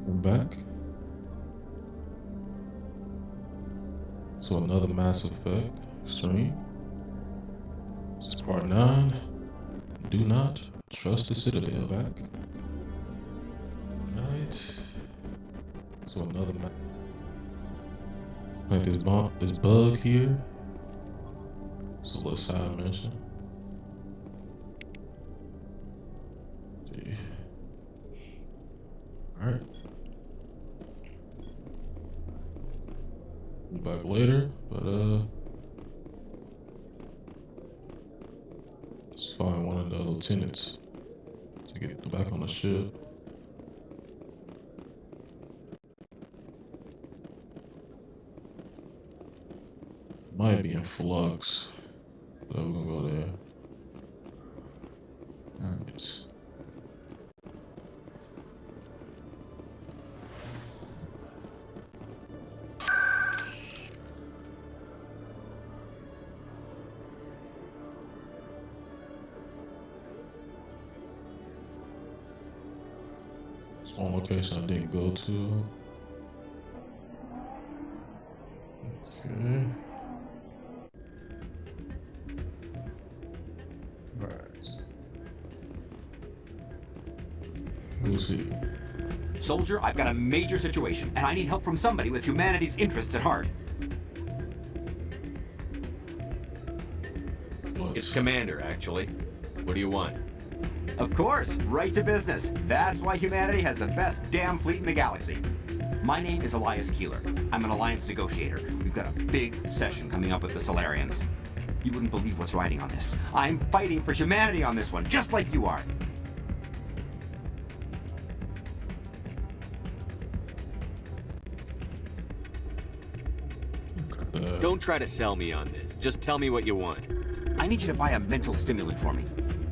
I'm back. So another Mass Effect stream. This is part 9. Do not trust the Citadel. Back. Right. So another like this bug here. It's a little side mission. See. Alright. Be back later, but let's find one of the lieutenants to get back on the ship. Might be in Flux, but we're gonna go there. Alright. It's one location I didn't go to. Okay. Who's he? Soldier, I've got a major situation, and I need help from somebody with humanity's interests at heart. What? It's Commander, actually. What do you want? Of course, right to business. That's why humanity has the best damn fleet in the galaxy. My name is Elias Keeler. I'm an alliance negotiator. We've got a big session coming up with the Solarians. You wouldn't believe what's riding on this. I'm fighting for humanity on this one, just like you are. Don't try to sell me on this. Just tell me what you want. I need you to buy a mental stimulant for me.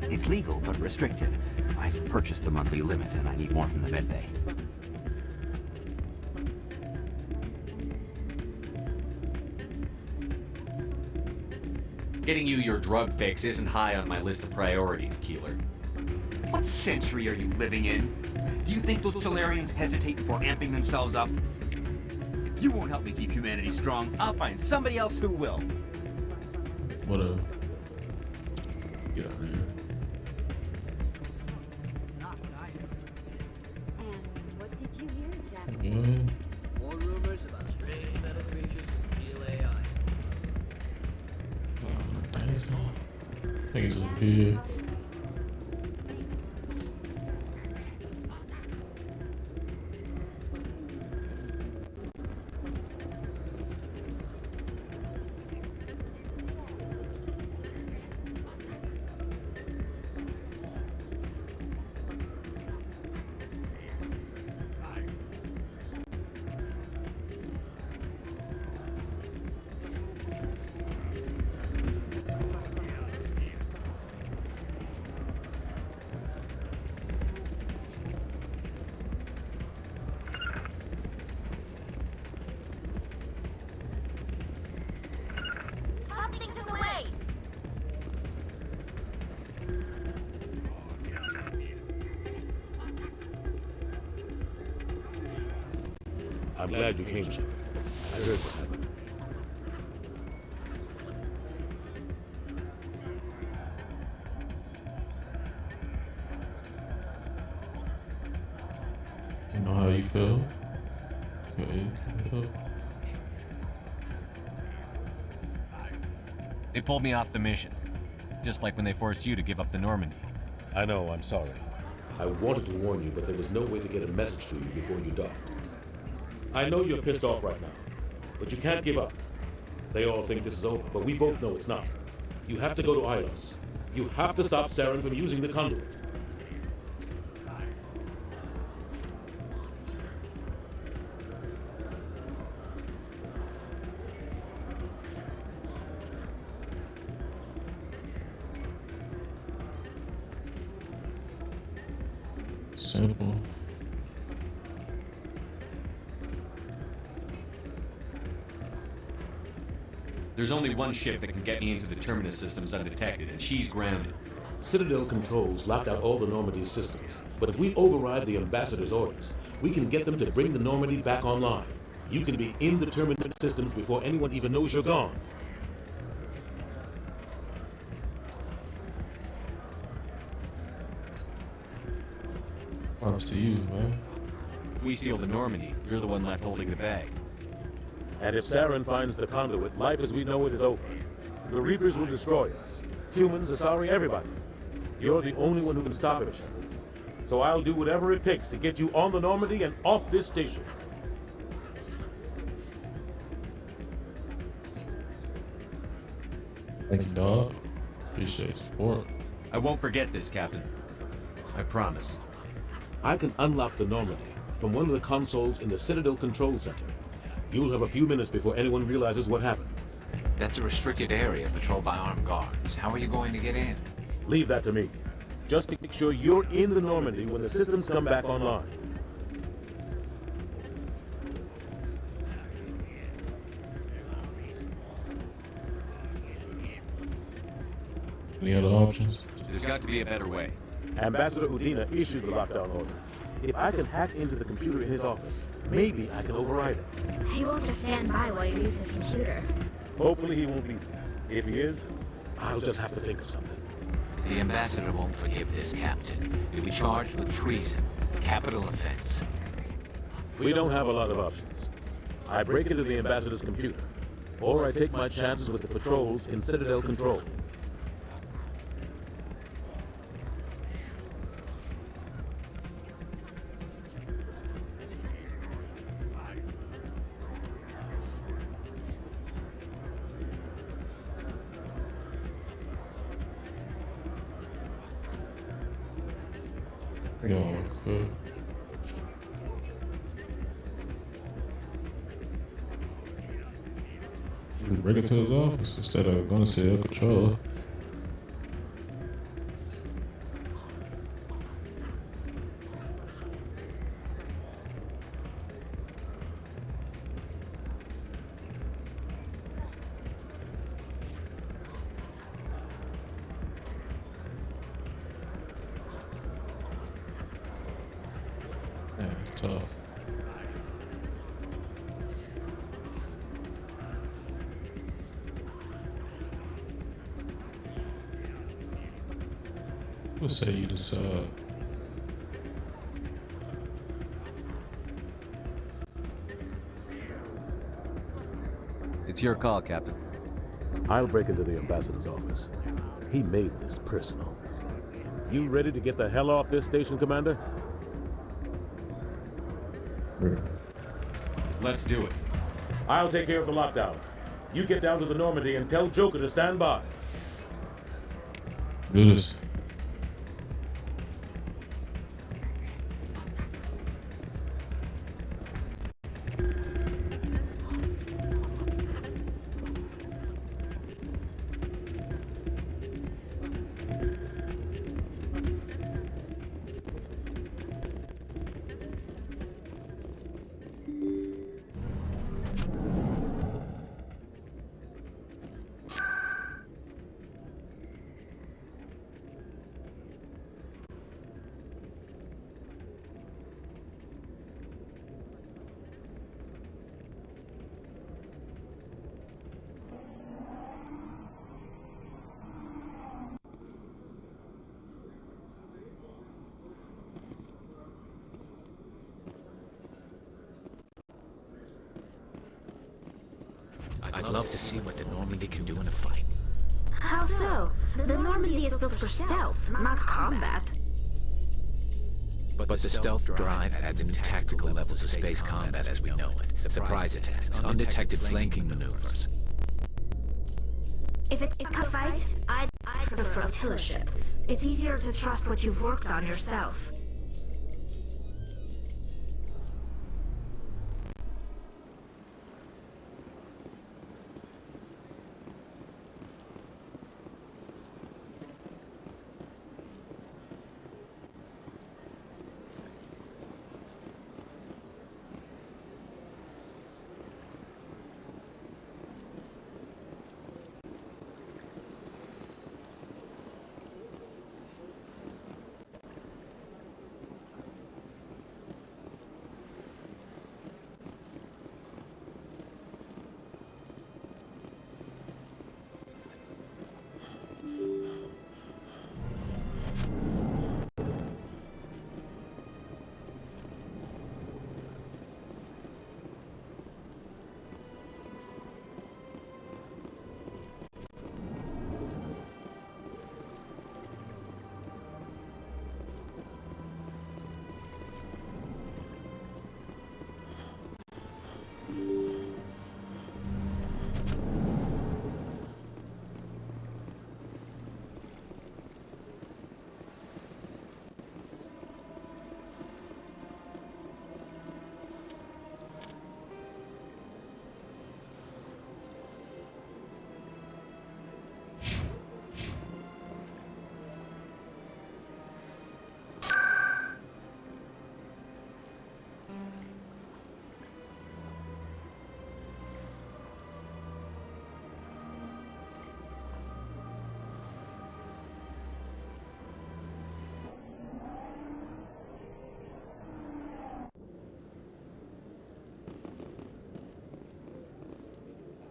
It's legal, but restricted. I've purchased the monthly limit, and I need more from the medbay. Getting you your drug fix isn't high on my list of priorities, Keeler. What century are you living in? Do you think those Solarians hesitate before amping themselves up? If you won't help me keep humanity strong, I'll find somebody else who will. Whatever. Get out of here. It's not what I heard. And what did you hear exactly? Yeah. More rumors about strange metal creatures from real AI. I think it's up here. Something's in the way! I'm glad you came, Shepard. I heard what happened. You know how you feel? Okay. They pulled me off the mission. Just like when they forced you to give up the Normandy. I know, I'm sorry. I wanted to warn you, but there was no way to get a message to you before you docked. I know you're pissed off right now, but you can't give up. They all think this is over, but we both know it's not. You have to go to Ilos. You have to stop Saren from using the conduit. Simple. There's only one ship that can get me into the Terminus systems undetected, and she's grounded. Citadel controls locked out all the Normandy's systems. But if we override the ambassador's orders, we can get them to bring the Normandy back online. You can be in the terminal systems before anyone even knows you're gone. Up to you, man. If we steal the Normandy, you're the one left holding the bag. And if Saren finds the conduit, life as we know it is over. The Reapers will destroy us. Humans, Asari, everybody. You're the only one who can stop him, Shepard. So I'll do whatever it takes to get you on the Normandy and off this station. Thank you, dog. Appreciate the support. I won't forget this, Captain. I promise. I can unlock the Normandy from one of the consoles in the Citadel Control Center. You'll have a few minutes before anyone realizes what happened. That's a restricted area patrolled by armed guards. How are you going to get in? Leave that to me. Just make sure you're in the Normandy when the systems come back online. Any other options? There's got to be a better way. Ambassador Udina issued the lockdown order. If I can hack into the computer in his office, maybe I can override it. He won't just stand by while you use his computer. Hopefully he won't be there. If he is, I'll just have to think of something. The ambassador won't forgive this, Captain. You'll be charged with treason, a capital offense. We don't have a lot of options. I break into the ambassador's computer, or I take my chances with the patrols in Citadel Control. Yo, quick. You can break into his office instead of going to Citadel Control. Yeah, it's tough. What say you decide? It's your call, Captain. I'll break into the ambassador's office. He made this personal. You ready to get the hell off this station, Commander? Let's do it. I'll take care of the lockdown. You get down to the Normandy and tell Joker to stand by. Do this. I'd love to see what the Normandy can do in a fight. How so? The Normandy is built for stealth, not combat. But the stealth drive adds new tactical levels of space combat as we know it. Surprise attacks, undetected flanking maneuvers. If it's a fight, I'd prefer artillership. It's easier to trust what you've worked on yourself.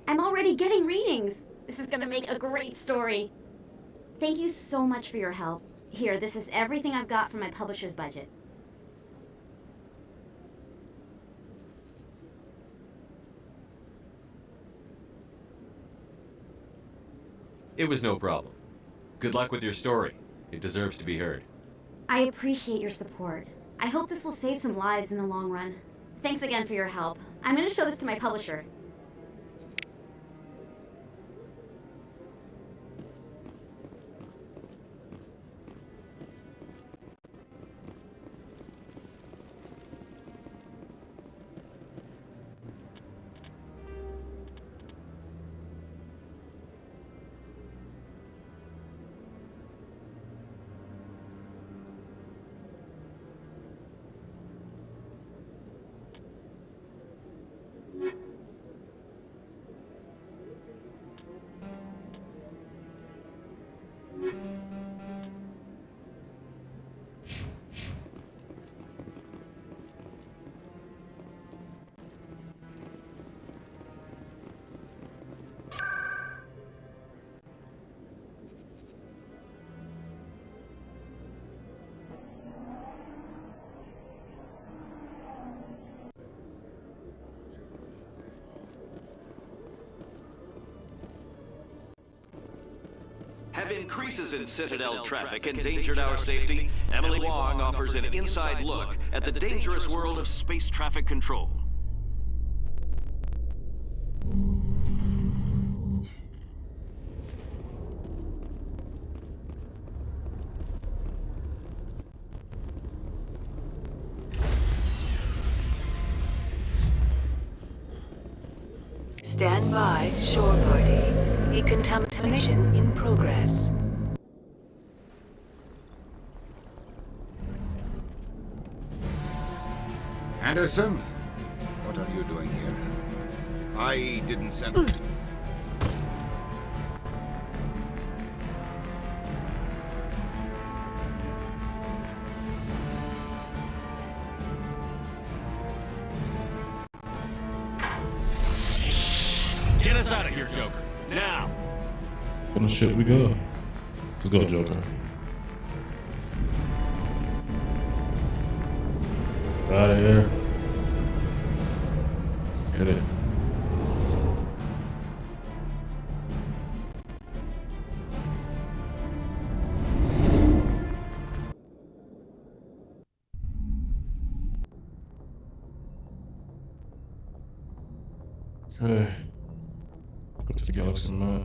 I'm already getting readings. This is gonna make a great story. Thank you so much for your help. Here, this is everything I've got from my publisher's budget. It was no problem. Good luck with your story. It deserves to be heard. I appreciate your support. I hope this will save some lives in the long run. Thanks again for your help. I'm gonna show this to my publisher. Have increases in Citadel traffic endangered our safety? Emily Wong offers an inside look at the dangerous world of space traffic control. Stand by, shore party. Decontamination in progress. Anderson? What are you doing here? I didn't send... Get us out of here, Joker. Now! On the ship we go. Let's go, Joker. Out of here. Get it. Okay. Go to the galaxy map.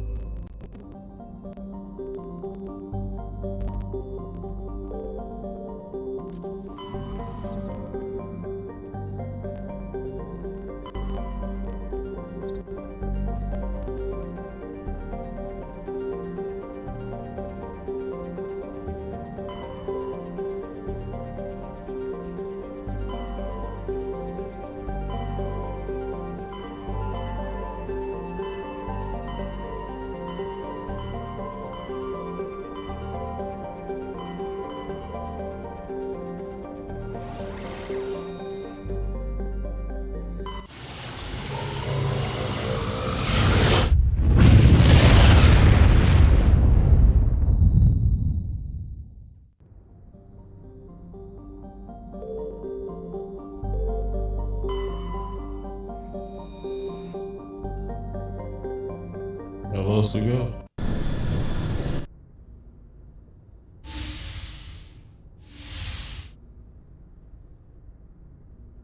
How else we go?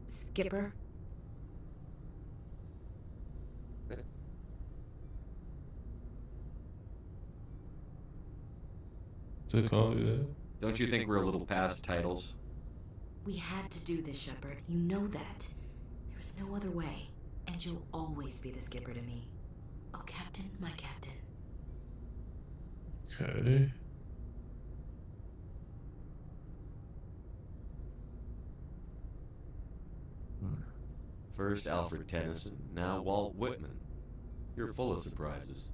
Skipper? To call you that? Don't you think we're a little past titles? We had to do this, Shepard. You know that. There was no other way. And you'll always be the skipper to me. Oh, Captain, my captain. Okay. First Alfred Tennyson, now Walt Whitman. You're full of surprises.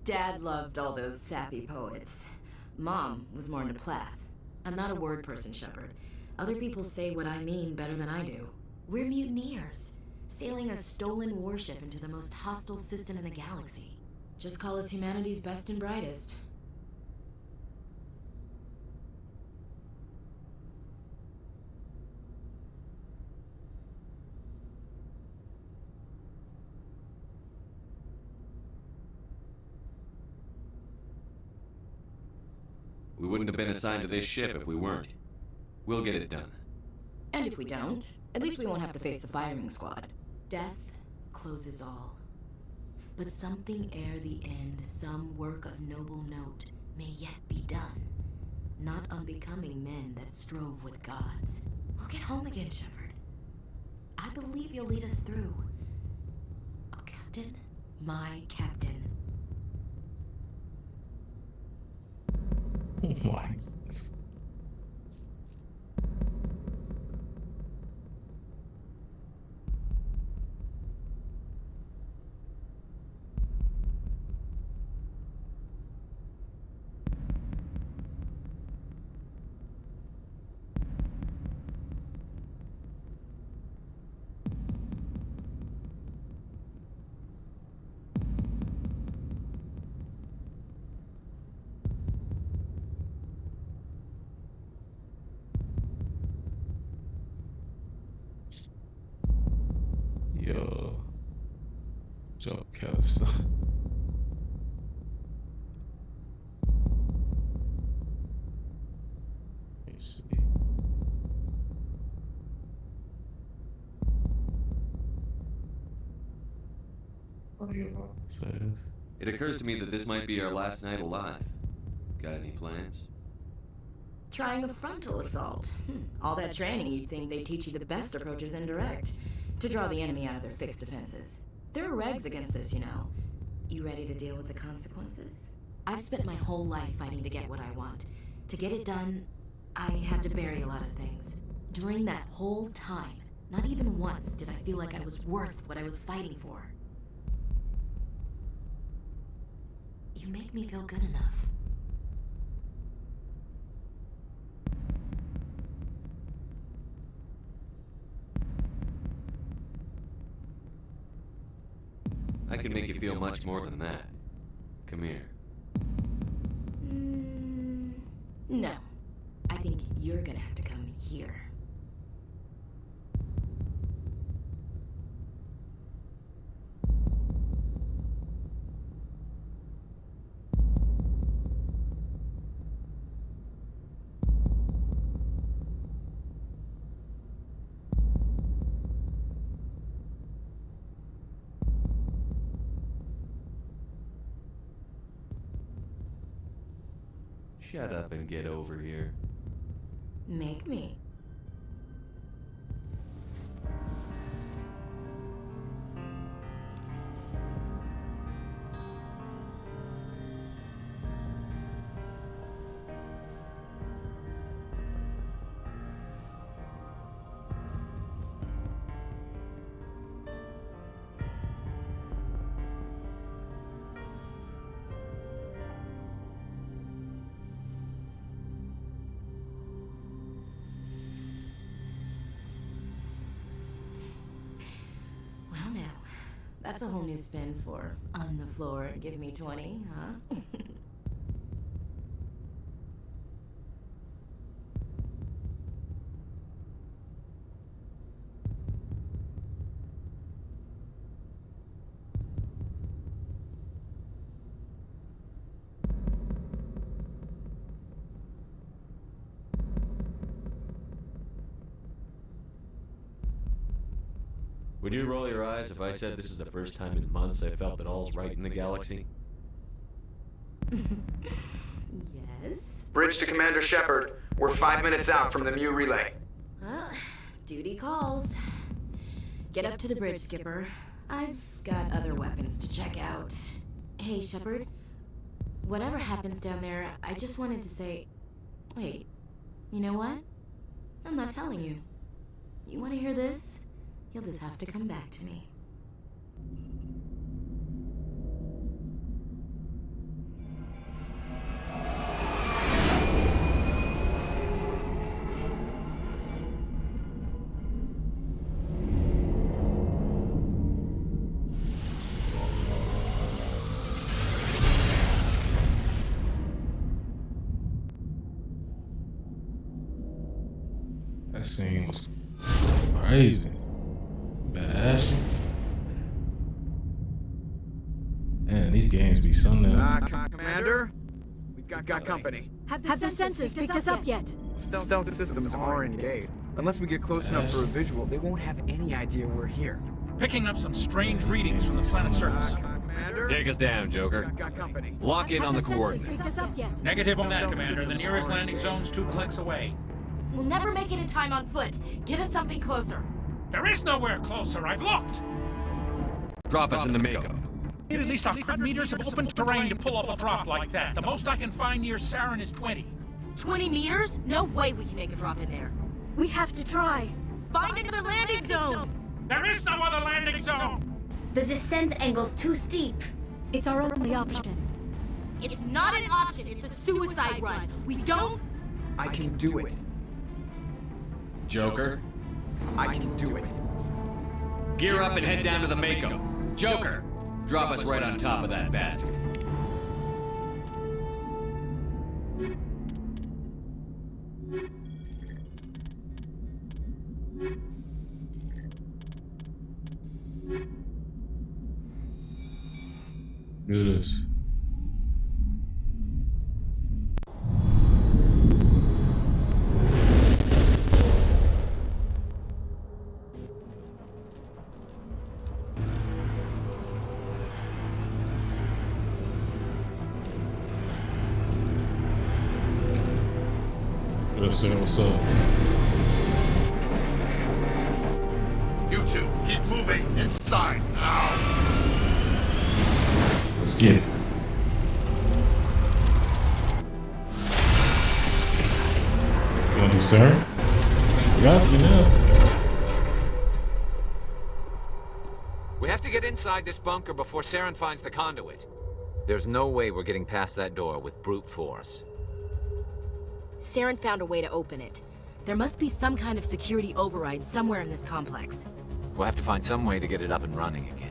Dad loved all those sappy poets. Mom was more into Plath. I'm not a word person, Shepard. Other people say what I mean better than I do. We're mutineers. sailing a stolen warship into the most hostile system in the galaxy. Just call us humanity's best and brightest. We wouldn't have been assigned to this ship if we weren't. We'll get it done. And if we don't, at least we won't have to face the firing squad. Death closes all. But something ere the end, some work of noble note, may yet be done. Not unbecoming men that strove with gods. We'll get home again, Shepard. I believe you'll lead us through. Oh, Captain, my Captain. Oh my goodness. Yo, Joe Kingston. Let me see. What do you say? It occurs to me that this might be our last night alive. Got any plans? Trying a frontal assault. All that training, you'd think they'd teach you the best approach is indirect, to draw the enemy out of their fixed defenses. There are regs against this, you know. You ready to deal with the consequences? I've spent my whole life fighting to get what I want. To get it done, I had to bury a lot of things. During that whole time, not even once did I feel like I was worth what I was fighting for. You make me feel good enough. I can make you feel much more than that. Come here. No. I think you're gonna have to come here. Shut up and get over here. Make me. That's a whole new spin for on the floor and give me 20, huh? Would you roll your eyes if I said this is the first time in months I felt that all's right in the galaxy? Yes? Bridge to Commander Shepard. We're 5 minutes out from the Mu relay. Duty calls. Get up to the bridge, Skipper. I've got other weapons to check out. Hey, Shepard. Whatever happens down there, I just wanted to say... Wait, you know what? I'm not telling you. You want to hear this? You'll just have to come back to me. scene was crazy. Bad action. Man, these games be something else. Commander? We've got company. Have the sensors picked us up yet? Stealth systems are engaged. Unless we get close enough for a visual, they won't have any idea we're here. Picking up some strange readings from the planet's surface. Take us down, Joker. Lock in on the coordinates. Negative on that, Commander. The nearest landing zone's 2 clicks away. We'll never make it in time on foot. Get us something closer. There is nowhere closer. I've looked. Drop us in the Mako. Need at least 100 meters of open terrain to pull off a drop like that. The most I can find near Saren is 20. 20 meters? No way we can make a drop in there. We have to try. Find another landing zone! There is no other landing zone! The descent angle's too steep. It's our only option. It's not an option, it's a suicide run. We don't... I can do it. Joker? I can do it. Gear up and head down to the Mako. Joker, drop us right on top of that bastard. Do this. Yes, sir. What's up? You two, keep moving inside now. Let's get it. You wanna do Sarah? You got you now. We have to get inside this bunker before Saren finds the conduit. There's no way we're getting past that door with brute force. Saren found a way to open it. There must be some kind of security override somewhere in this complex. We'll have to find some way to get it up and running again.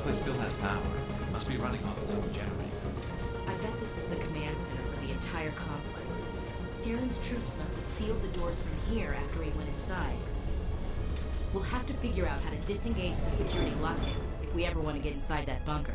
place still has power. It must be running off its own generator. I bet this is the command center for the entire complex. Saren's troops must have sealed the doors from here after he went inside. We'll have to figure out how to disengage the security lockdown if we ever want to get inside that bunker.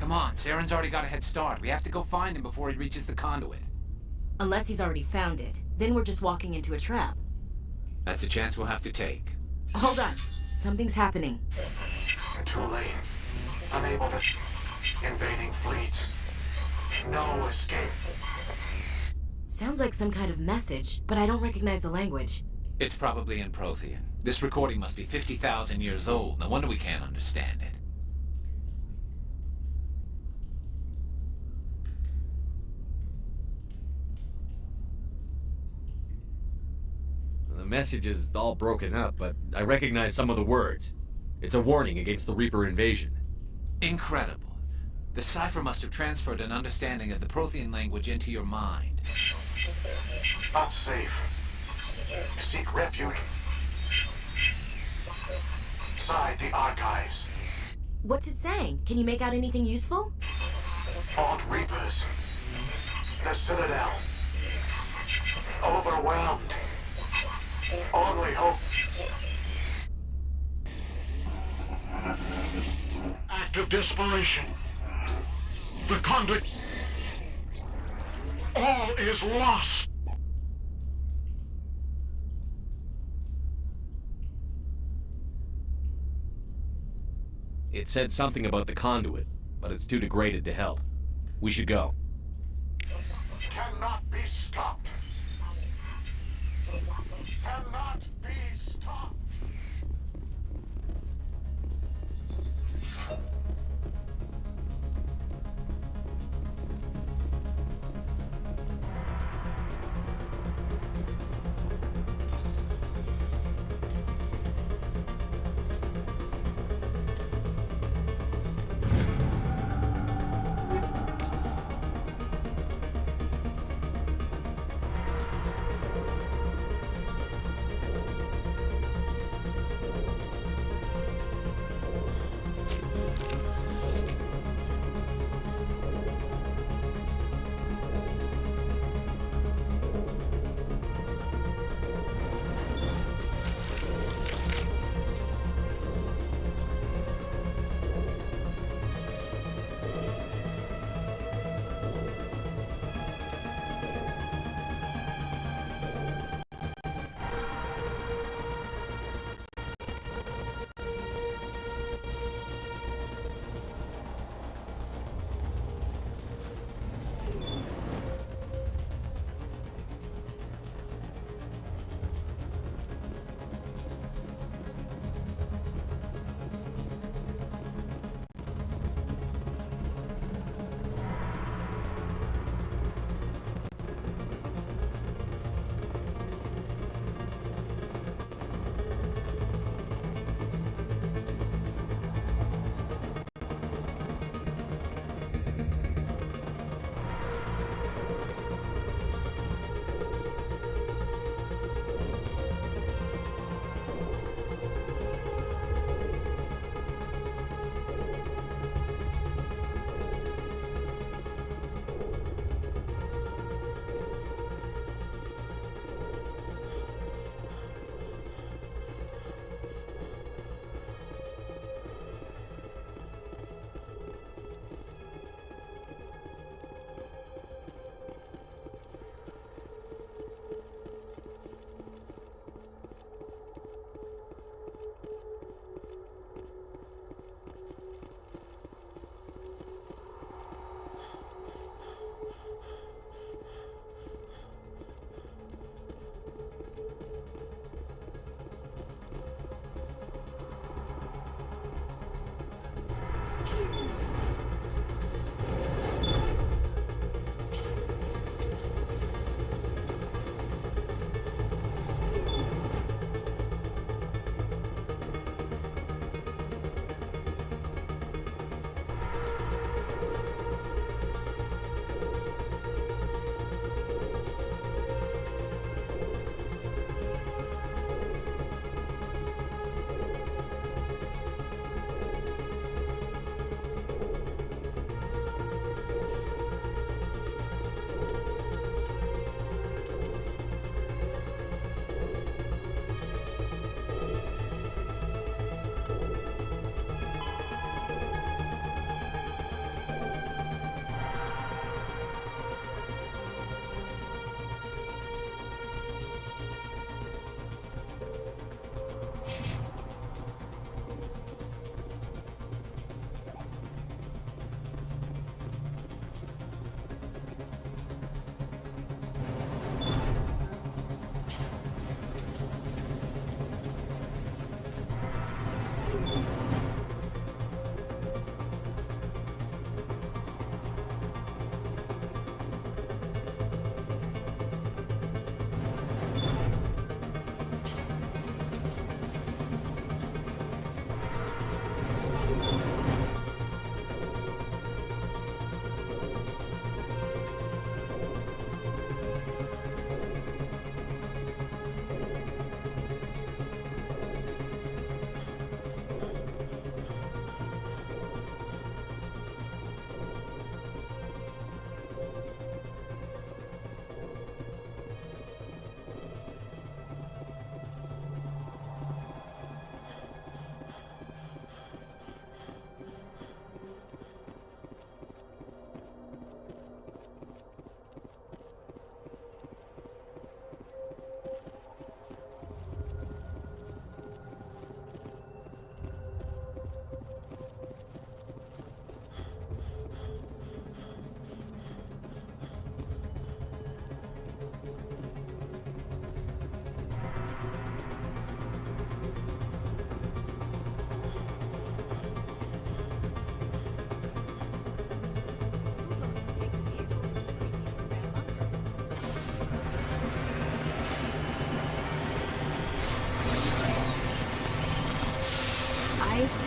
Come on, Saren's already got a head start. We have to go find him before he reaches the conduit. Unless he's already found it. Then we're just walking into a trap. That's a chance we'll have to take. Hold on. Something's happening. Too late. Unable to... Invading fleets. No escape. Sounds like some kind of message, but I don't recognize the language. It's probably in Prothean. This recording must be 50,000 years old. No wonder we can't understand it. The message is all broken up, but I recognize some of the words. It's a warning against the Reaper invasion. Incredible. The cipher must have transferred an understanding of the Prothean language into your mind. Not safe. Seek refuge inside the archives. What's it saying? Can you make out anything useful? fought Reapers. The Citadel. Overwhelmed. Only hope. Act of desperation. The conduit. All is lost. It said something about the conduit, but it's too degraded to help. We should go. Cannot be stopped. Cannot be stopped.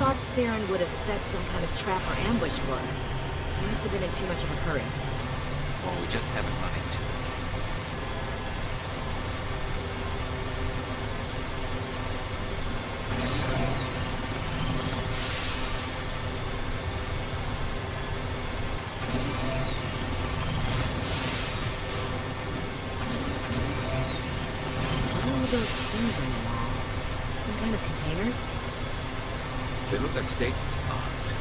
thought Saren would have set some kind of trap or ambush for us. He must have been in too much of a hurry. Or we just haven't run into it. What are all those things on the wall? Some kind of containers? They look like stasis pods.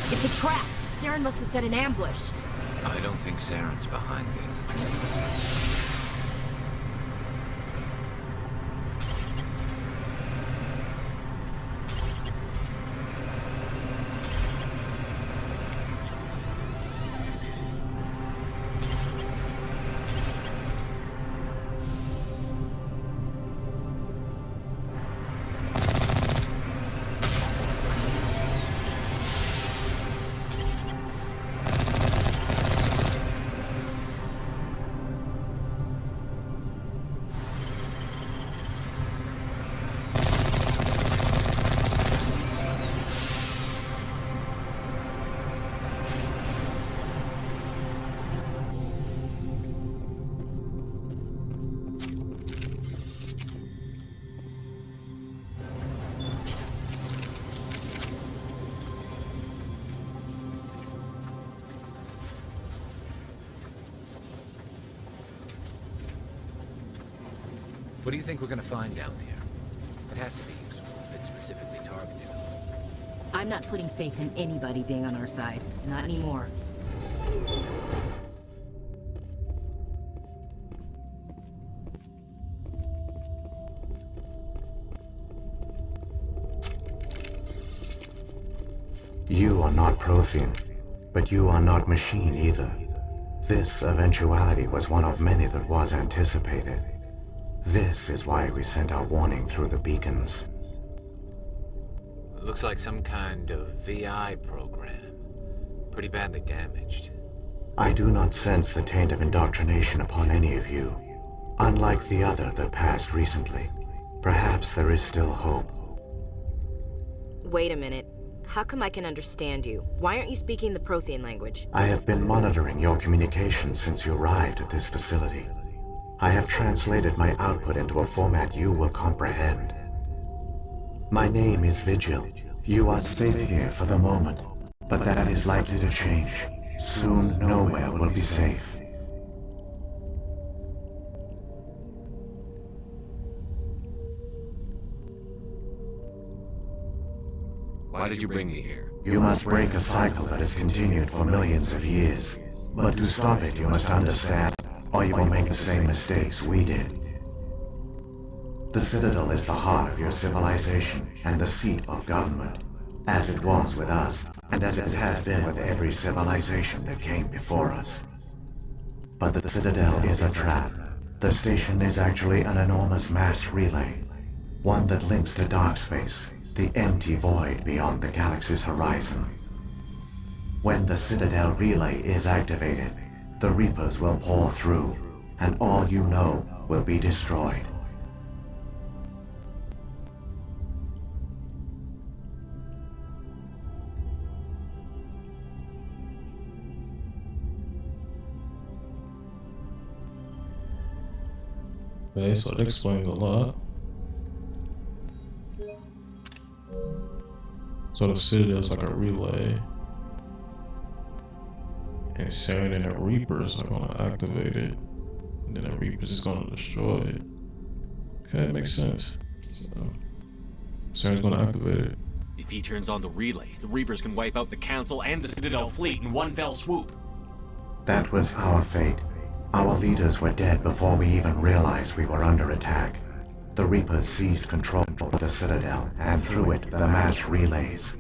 It's a trap! Saren must have set an ambush. I don't think Saren's behind this. What do you think we're gonna find down here? It has to be useful if it specifically targeted us. I'm not putting faith in anybody being on our side. Not anymore. You are not Prothean, but you are not machine either. This eventuality was one of many that was anticipated. This is why we sent our warning through the beacons. It looks like some kind of VI program. Pretty badly damaged. I do not sense the taint of indoctrination upon any of you. Unlike the other that passed recently, perhaps there is still hope. Wait a minute. How come I can understand you? Why aren't you speaking the Prothean language? I have been monitoring your communications since you arrived at this facility. I have translated my output into a format you will comprehend. My name is Vigil. You are safe here for the moment, but that is likely to change. Soon, nowhere will be safe. Why did you bring me here? You must break a cycle that has continued for millions of years. But to stop it, you must understand, or you will make the same mistakes we did. The Citadel is the heart of your civilization and the seat of government, as it was with us, and as it has been with every civilization that came before us. But the Citadel is a trap. The station is actually an enormous mass relay, one that links to dark space, the empty void beyond the galaxy's horizon. When the Citadel relay is activated, the Reapers will pour through, and all you know will be destroyed. Okay, so that explains a lot. So the Citadel is like a relay. And Saren and the Reapers are gonna activate it. And then the Reapers is gonna destroy it. Okay, that makes sense. So, Saren's gonna activate it. If he turns on the relay, the Reapers can wipe out the Council and the Citadel fleet in one fell swoop. That was our fate. Our leaders were dead before we even realized we were under attack. The Reapers seized control of the Citadel, and through it, the mass relays.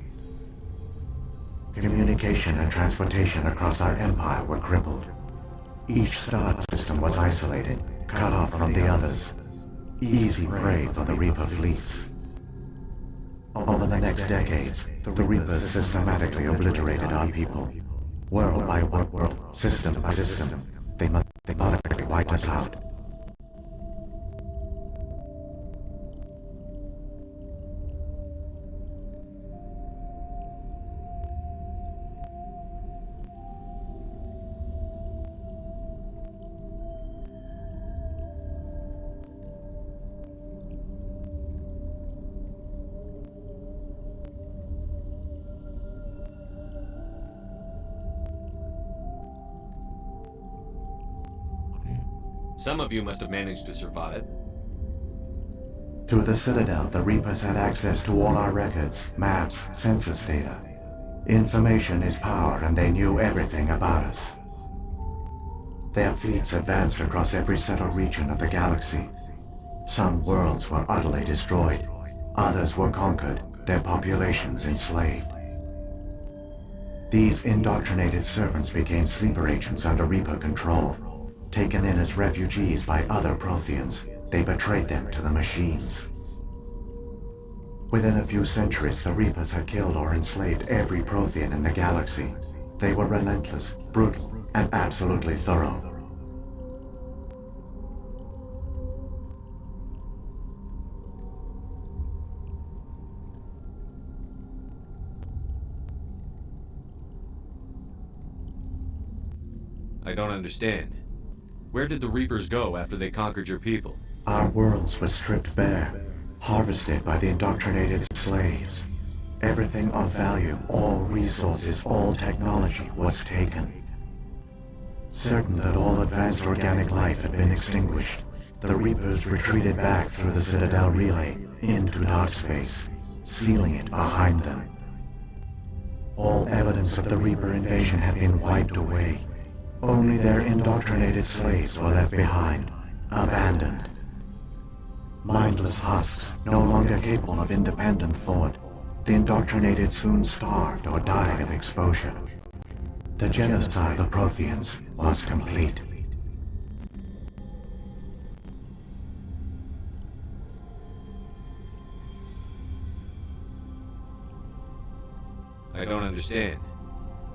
Communication and transportation across our empire were crippled. Each star system was isolated, cut off from the others. Easy prey for the Reaper fleets. Over the next decades, the Reapers systematically obliterated our people. World by world, system by system, they methodically wiped us out. Some of you must have managed to survive. Through the Citadel, the Reapers had access to all our records, maps, census data. Information is power, and they knew everything about us. Their fleets advanced across every settled region of the galaxy. Some worlds were utterly destroyed. Others were conquered, their populations enslaved. These indoctrinated servants became sleeper agents under Reaper control. Taken in as refugees by other Protheans, they betrayed them to the machines. Within a few centuries, the Reapers had killed or enslaved every Prothean in the galaxy. They were relentless, brutal, and absolutely thorough. I don't understand. Where did the Reapers go after they conquered your people? Our worlds were stripped bare, harvested by the indoctrinated slaves. Everything of value, all resources, all technology was taken. Certain that all advanced organic life had been extinguished, the Reapers retreated back through the Citadel relay into dark space, sealing it behind them. All evidence of the Reaper invasion had been wiped away. Only their indoctrinated slaves were left behind, abandoned. Mindless husks, no longer capable of independent thought, the indoctrinated soon starved or died of exposure. The genocide of the Protheans was complete. I don't understand.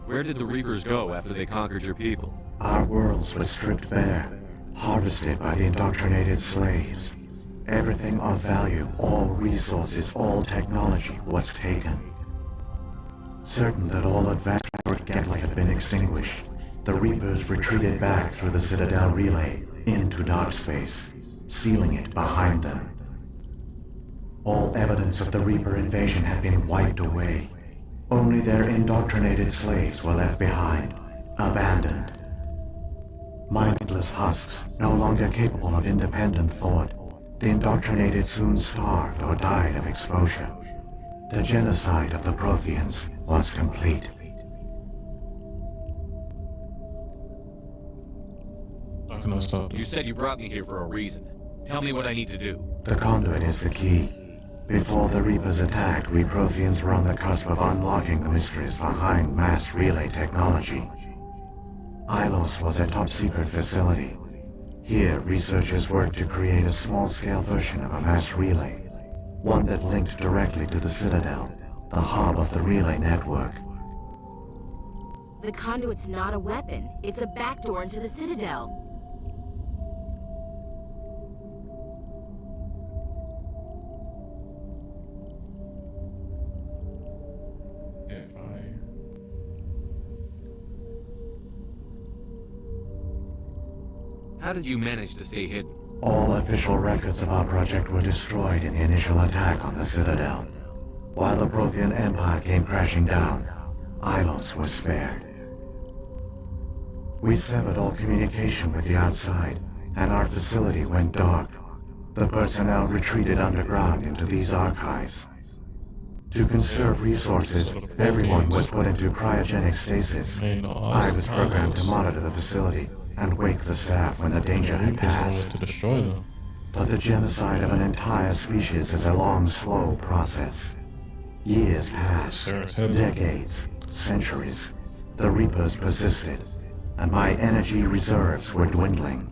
Where did the Reapers go after they conquered your people? Our worlds were stripped bare, harvested by the indoctrinated slaves. Everything of value, all resources, all technology was taken. Certain that all advanced organic life had been extinguished, the Reapers retreated back through the Citadel relay into dark space, sealing it behind them. All evidence of the Reaper invasion had been wiped away. Only their indoctrinated slaves were left behind, abandoned. Mindless husks, no longer capable of independent thought, the indoctrinated soon starved or died of exposure. The genocide of the Protheans was complete. How can I stop them? You said you brought me here for a reason. Tell me what I need to do. The conduit is the key. Before the Reapers attacked, we Protheans were on the cusp of unlocking the mysteries behind mass relay technology. Ilos was a top-secret facility. Here, researchers worked to create a small-scale version of a mass relay, one that linked directly to the Citadel, the hub of the relay network. The conduit's not a weapon. It's a backdoor into the Citadel. How did you manage to stay hidden? All official records of our project were destroyed in the initial attack on the Citadel. While the Prothean Empire came crashing down, Ilos was spared. We severed all communication with the outside, and our facility went dark. The personnel retreated underground into these archives. To conserve resources, everyone was put into cryogenic stasis. I was programmed to monitor the facility and wake the staff when the danger had passed. To destroy them. But the genocide of an entire species is a long, slow process. Years passed, decades, centuries. The Reapers persisted, and my energy reserves were dwindling.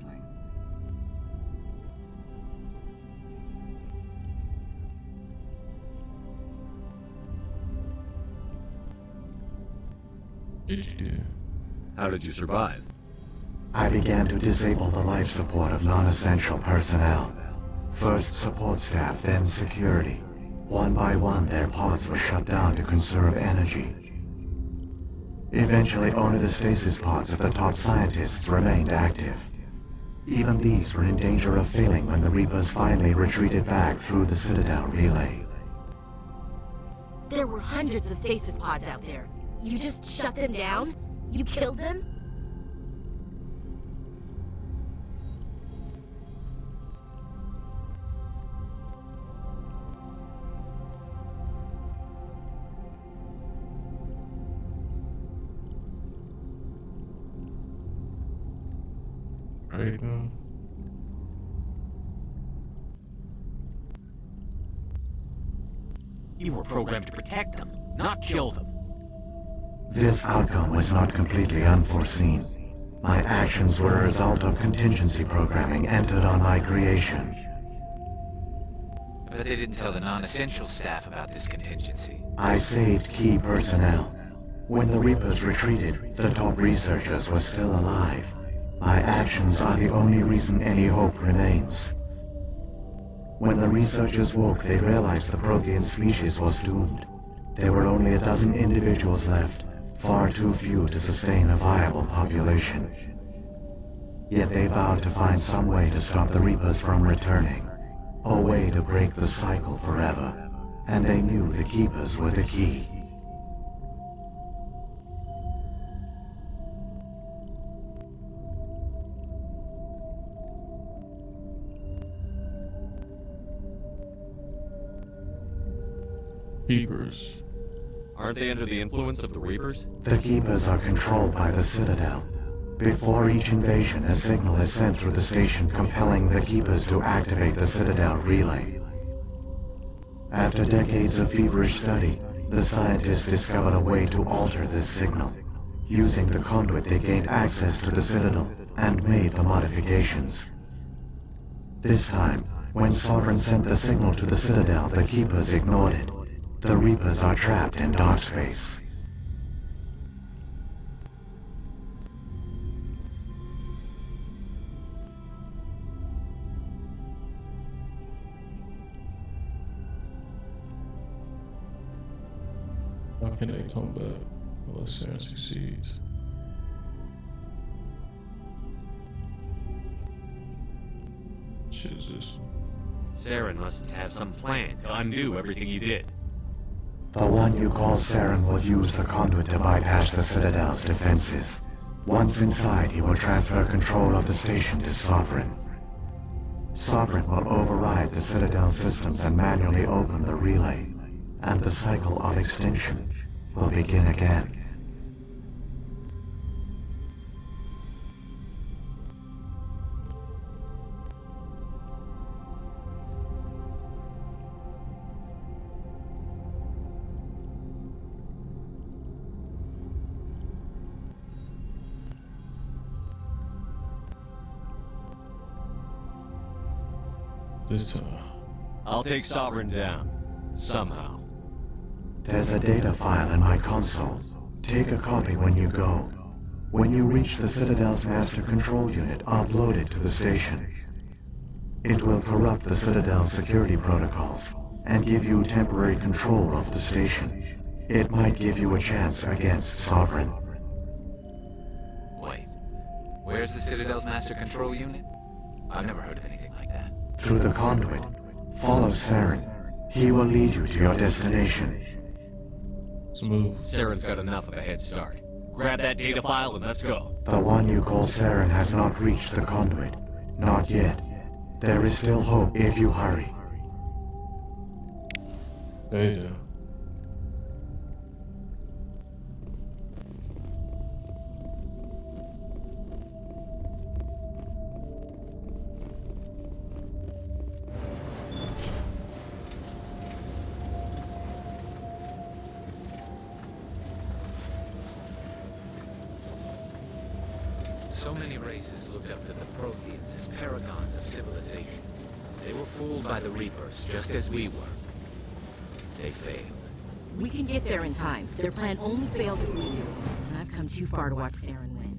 What did you do? How did you survive? I began to disable the life support of non-essential personnel. First support staff, then security. One by one, their pods were shut down to conserve energy. Eventually, only the stasis pods of the top scientists remained active. Even these were in danger of failing when the Reapers finally retreated back through the Citadel relay. There were hundreds of stasis pods out there. You just shut them down? You killed them? Right now. You were programmed to protect them, not kill them. This outcome was not completely unforeseen. My actions were a result of contingency programming entered on my creation. But they didn't tell the non-essential staff about this contingency. I saved key personnel. When the Reapers retreated, the top researchers were still alive. My actions are the only reason any hope remains. When the researchers woke, they realized the Prothean species was doomed. There were only a dozen individuals left, far too few to sustain a viable population. Yet they vowed to find some way to stop the Reapers from returning, a way to break the cycle forever, and they knew the Keepers were the key. Keepers. Aren't they under the influence of the Reapers? The Keepers are controlled by the Citadel. Before each invasion, a signal is sent through the station compelling the Keepers to activate the Citadel relay. After decades of feverish study, the scientists discovered a way to alter this signal. Using the conduit, they gained access to the Citadel and made the modifications. This time, when Sovereign sent the signal to the Citadel, the Keepers ignored it. The Reapers are trapped in dark space. How can they come back unless Saren succeeds? Shit is this? Saren must have some plan to undo everything you did. The one you call Saren will use the conduit to bypass the Citadel's defenses. Once inside, he will transfer control of the station to Sovereign. Sovereign will override the Citadel systems and manually open the relay, and the cycle of extinction will begin again. This time. I'll take Sovereign down. Somehow. There's a data file in my console. Take a copy when you go. When you reach the Citadel's master control unit, upload it to the station. It will corrupt the Citadel's security protocols and give you temporary control of the station. It might give you a chance against Sovereign. Wait, where's the Citadel's master control unit? I've never heard of anything like that. Through the conduit, follow Saren. He will lead you to your destination. Smooth. Saren's got enough of a head start. Grab that data file and let's go. The one you call Saren has not reached the conduit. Not yet. There is still hope if you hurry. Hey there. So many races looked up to the Protheans as paragons of civilization. They were fooled by the Reapers, just as we were. They failed. We can get there in time. Their plan only fails if we do. And I've come too far to watch Saren win.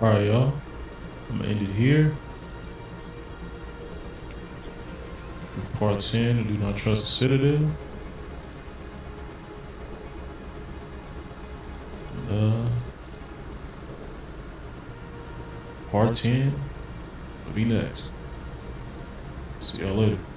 Alright, y'all. I'm gonna end it here. Part 10, Do Not Trust the Citadel. Part 10 will be next. See y'all later.